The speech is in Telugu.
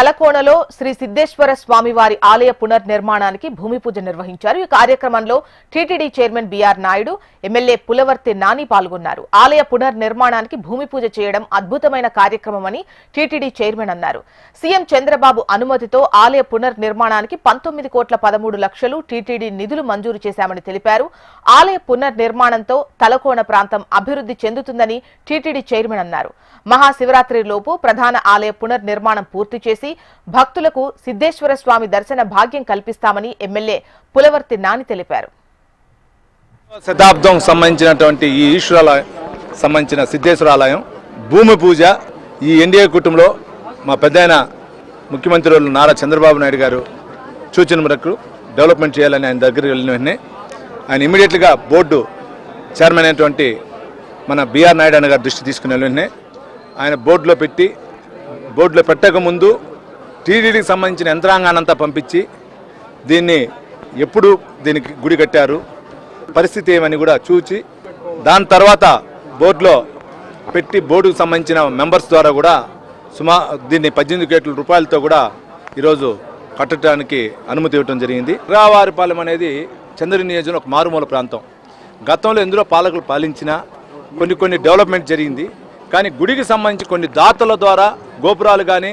తలకోనలో శ్రీ సిద్ధేశ్వర స్వామి వారి ఆలయ పునర్నిర్మాణానికి భూమి పూజ నిర్వహించారు. ఈ కార్యక్రమంలో TTD chairman BR Naidu, MLA Pulavarthi Nani పాల్గొన్నారు. ఆలయ పునర్నిర్మాణానికి భూమి పూజ చేయడం అద్భుతమైన కార్యక్రమమని టీటీడీ చైర్మన్ అన్నారు. సీఎం చంద్రబాబు అనుమతితో ఆలయ పునర్నిర్మాణానికి 19,13,00,000 టీటీడీ నిధులు మంజూరు చేశామని తెలిపారు. ఆలయ పునర్నిర్మాణంతో తలకోన ప్రాంతం అభివృద్ధి చెందుతుందని టీటీడీ చైర్మన్ అన్నారు. మహాశివరాత్రిలోపు ప్రధాన ఆలయ పునర్నిర్మాణం పూర్తి చేసి భక్తులకు సిద్ధేశ్వర స్వామి దర్శన భాగ్యం కల్పిస్తామని ఎమ్మెల్యే పులవర్తి నాని తెలిపారు. శతాబ్దం సంబంధించినటువంటి ఈ ఈశ్వరాలయం సంబంధించిన సిద్ధేశ్వర ఆలయం భూమి పూజ ఈ ఎన్డీఏ కుటుంబంలో మా పెద్దయిన ముఖ్యమంత్రి నారా చంద్రబాబు నాయుడు గారు సూచన మేరకు డెవలప్మెంట్ చేయాలని ఆయన దగ్గరికి వెళ్ళిన వెంటనే ఆయన ఇమీడియట్గా బోర్డు చైర్మన్ అయినటువంటి మన బిఆర్ నాయుడు అన్న గారి దృష్టి తీసుకునే వెంటనే ఆయన బోర్డులో పెట్టకముందు టీటీడీకి సంబంధించిన యంత్రాంగానంతా పంపించి దీనికి గుడి కట్టారు పరిస్థితి ఏమని కూడా చూచి దాని తర్వాత బోర్డులో పెట్టి బోర్డుకు సంబంధించిన మెంబర్స్ ద్వారా కూడా దీన్ని 18 కోట్ల రూపాయలతో కూడా ఈరోజు కట్టడానికి అనుమతి ఇవ్వడం జరిగింది. రావారిపాలెం అనేది చంద్రగిరి నియోజకవర్గంలో ఒక మారుమూల ప్రాంతం. గతంలో ఎందులో పాలకులు పాలించినా కొన్ని డెవలప్మెంట్ జరిగింది. కానీ గుడికి సంబంధించి కొన్ని దాతల ద్వారా గోపురాలు కానీ